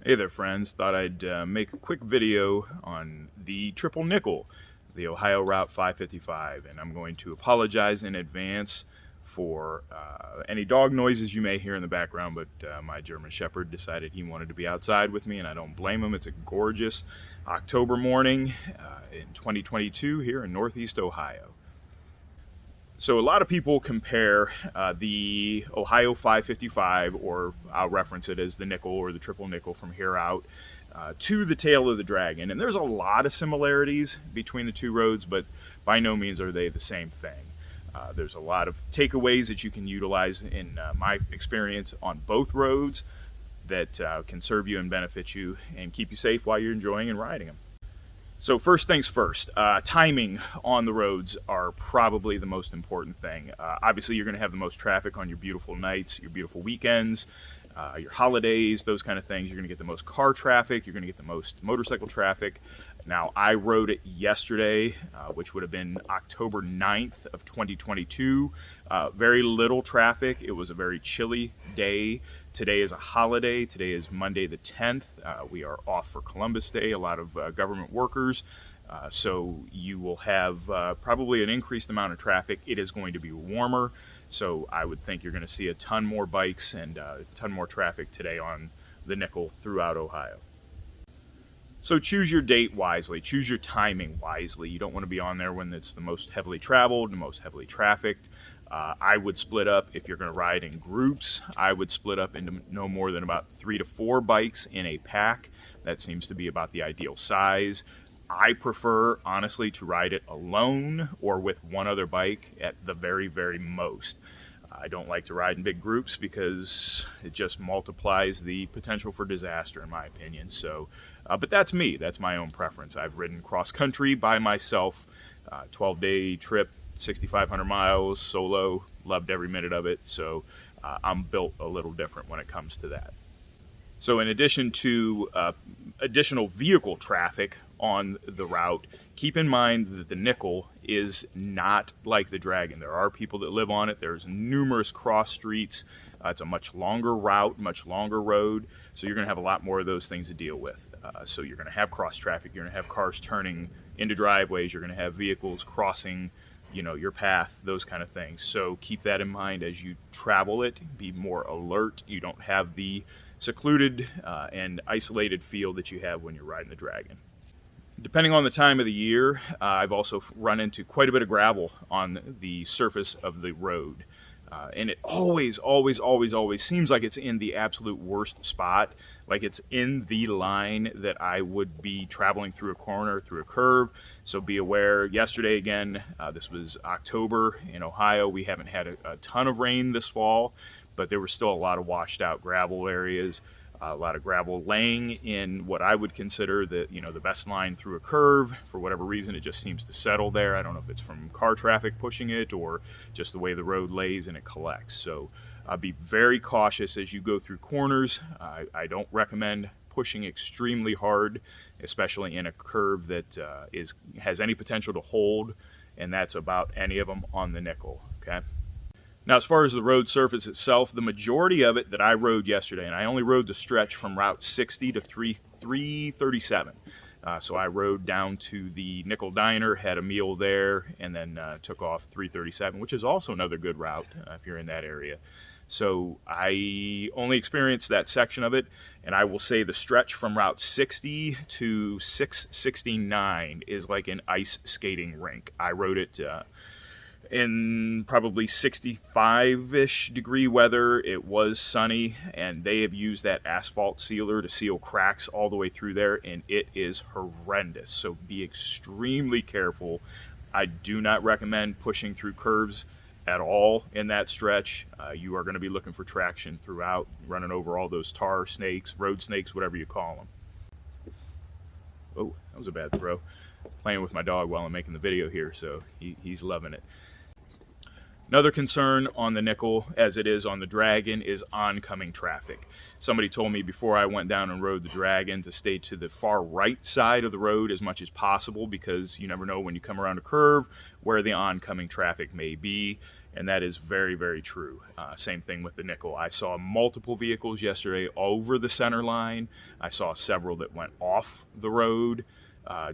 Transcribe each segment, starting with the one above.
Hey there friends, thought I'd make a quick video on the triple nickel, the Ohio Route 555, and I'm going to apologize in advance for any dog noises you may hear in the background, but my German Shepherd decided he wanted to be outside with me, and I don't blame him. It's a gorgeous October morning in 2022 here in Northeast Ohio. So a lot of people compare the Ohio 555, or I'll reference it as the nickel or the triple nickel from here out, to the tail of the dragon. And there's a lot of similarities between the two roads, but by no means are they the same thing. There's a lot of takeaways that you can utilize in my experience on both roads that can serve you and benefit you and keep you safe while you're enjoying and riding them. So first things first, timing on the roads are probably the most important thing. Obviously, you're going to have the most traffic on your beautiful nights, your beautiful weekends, your holidays, those kind of things. You're going to get the most car traffic. You're going to get the most motorcycle traffic. Now, I rode it yesterday, which would have been October 9th of 2022. Very little traffic. It was a very chilly day. Today is a holiday. Today is Monday the 10th. We are off for Columbus Day. A lot of government workers. So you will have probably an increased amount of traffic. It is going to be warmer. So I would think you're going to see a ton more bikes and a ton more traffic today on the nickel throughout Ohio. So choose your date wisely. Choose your timing wisely. You don't want to be on there when it's the most heavily traveled, the most heavily trafficked. I would split up, if you're going to ride in groups, I would split up into no more than about 3 to 4 bikes in a pack. That seems to be about the ideal size. I prefer, honestly, to ride it alone or with one other bike at the very, very most. I don't like to ride in big groups because it just multiplies the potential for disaster, in my opinion. So, but that's me. That's my own preference. I've ridden cross country by myself, 12-day trip, 6,500 miles, solo, loved every minute of it. So I'm built a little different when it comes to that. So in addition to additional vehicle traffic on the route, keep in mind that the nickel is not like the dragon. There are people that live on it. There's numerous cross streets. It's a much longer route, much longer road. So you're going to have a lot more of those things to deal with. So you're going to have cross traffic. You're going to have cars turning into driveways. You're going to have vehicles crossing, your path, those kind of things. So keep that in mind as you travel it. Be more alert. You don't have the secluded and isolated feel that you have when you're riding the dragon. Depending on the time of the year, I've also run into quite a bit of gravel on the surface of the road. And it always seems like it's in the absolute worst spot, like it's in the line that I would be traveling through a corner, through a curve. So be aware. Yesterday, again, this was October in Ohio. We haven't had a ton of rain this fall, but there were still a lot of washed out gravel areas. A lot of gravel laying in what I would consider the best line through a curve. For whatever reason, it just seems to settle there. I don't know if it's from car traffic pushing it or just the way the road lays and it collects. So be very cautious as you go through corners. I don't recommend pushing extremely hard, especially in a curve that has any potential to hold, and that's about any of them on the nickel. Okay. Now, as far as the road surface itself, the majority of it that I rode yesterday, and I only rode the stretch from Route 60 to 337. So I rode down to the Nickel Diner, had a meal there, and then took off 337, which is also another good route if you're in that area. So I only experienced that section of it, and I will say the stretch from Route 60 to 669 is like an ice skating rink. I rode it in probably 65-ish degree weather. It was sunny, and they have used that asphalt sealer to seal cracks all the way through there, and it is horrendous. So be extremely careful. I do not recommend pushing through curves at all in that stretch. You are going to be looking for traction throughout, running over all those tar snakes, road snakes, whatever you call them. Oh, that was a bad throw. Playing with my dog while I'm making the video here, so he's loving it. Another concern on the nickel, as it is on the dragon, is oncoming traffic. Somebody told me before I went down and rode the dragon to stay to the far right side of the road as much as possible, because you never know when you come around a curve where the oncoming traffic may be. and that is very, very true. Same thing with the nickel. I saw multiple vehicles yesterday over the center line. I saw several that went off the road,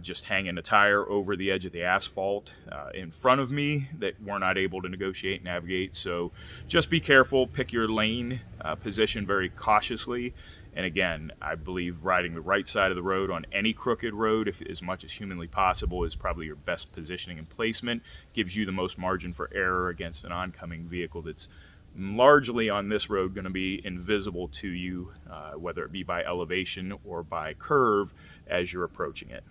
just hanging a tire over the edge of the asphalt in front of me that were not able to negotiate, navigate. So just be careful, pick your lane, position very cautiously. And again, I believe riding the right side of the road on any crooked road, if as much as humanly possible, is probably your best positioning and placement. Gives you the most margin for error against an oncoming vehicle that's largely on this road going to be invisible to you, whether it be by elevation or by curve as you're approaching it.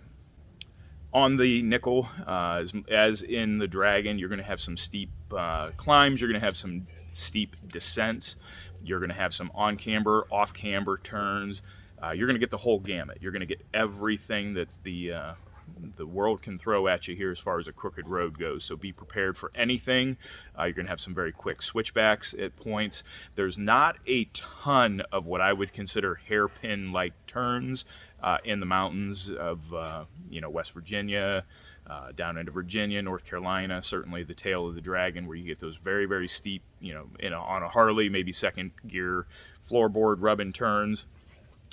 On the nickel, as in the Dragon, you're going to have some steep climbs, you're going to have some steep descents, you're going to have some on-camber, off-camber turns. You're going to get the whole gamut. You're going to get everything that the world can throw at you here as far as a crooked road goes. So be prepared for anything. You're going to have some very quick switchbacks at points. There's not a ton of what I would consider hairpin-like turns in the mountains of West Virginia, down into Virginia, North Carolina, certainly the tail of the Dragon, where you get those very, very steep, on a Harley, maybe second gear floorboard rubbing turns.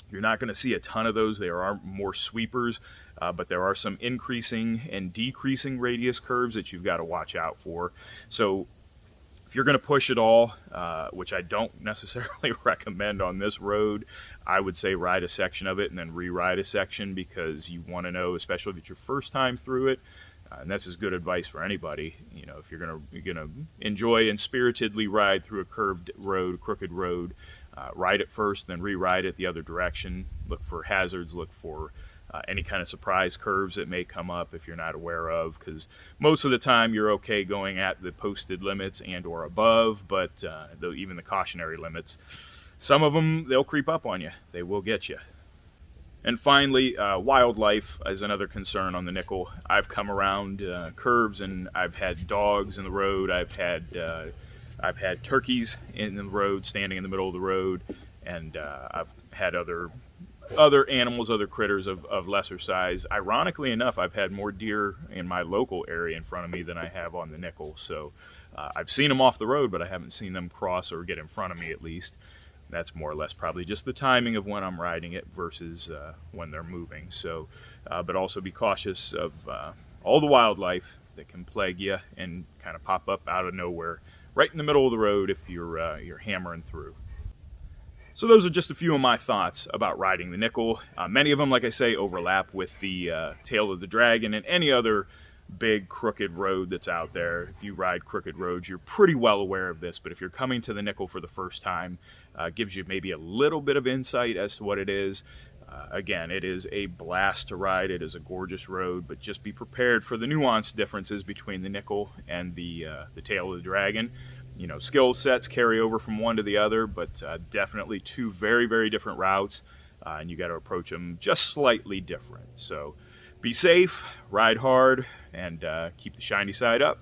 You're not going to see a ton of those. There are more sweepers, but there are some increasing and decreasing radius curves that you've got to watch out for. So if you're going to push it all, which I don't necessarily recommend on this road, I would say ride a section of it and then re-ride a section, because you want to know, especially if it's your first time through it, and that's as good advice for anybody. If you're gonna enjoy and spiritedly ride through a curved road, crooked road, ride it first, then re-ride it the other direction. Look for hazards. Look for any kind of surprise curves that may come up if you're not aware of, because most of the time you're okay going at the posted limits and or above, but even the cautionary limits, some of them, they'll creep up on you. They will get you. And finally, wildlife is another concern on the nickel. I've come around curves and I've had dogs in the road. I've had turkeys in the road, standing in the middle of the road, and I've had other animals, other critters of lesser size. Ironically enough, I've had more deer in my local area in front of me than I have on the nickel. So I've seen them off the road, but I haven't seen them cross or get in front of me, at least. That's more or less probably just the timing of when I'm riding it versus when they're moving. So, but also be cautious of all the wildlife that can plague you and kind of pop up out of nowhere, right in the middle of the road if you're hammering through. So those are just a few of my thoughts about riding the nickel. Many of them, like I say, overlap with the tail of the Dragon and any other big crooked road that's out there. If you ride crooked roads, you're pretty well aware of this, but if you're coming to the nickel for the first time, gives you maybe a little bit of insight as to what it is. Again, it is a blast to ride. It is a gorgeous road, but just be prepared for the nuanced differences between the nickel and the tail of the Dragon. Skill sets carry over from one to the other, but definitely two very, very different routes, and you got to approach them just slightly different. So be safe, ride hard, and keep the shiny side up.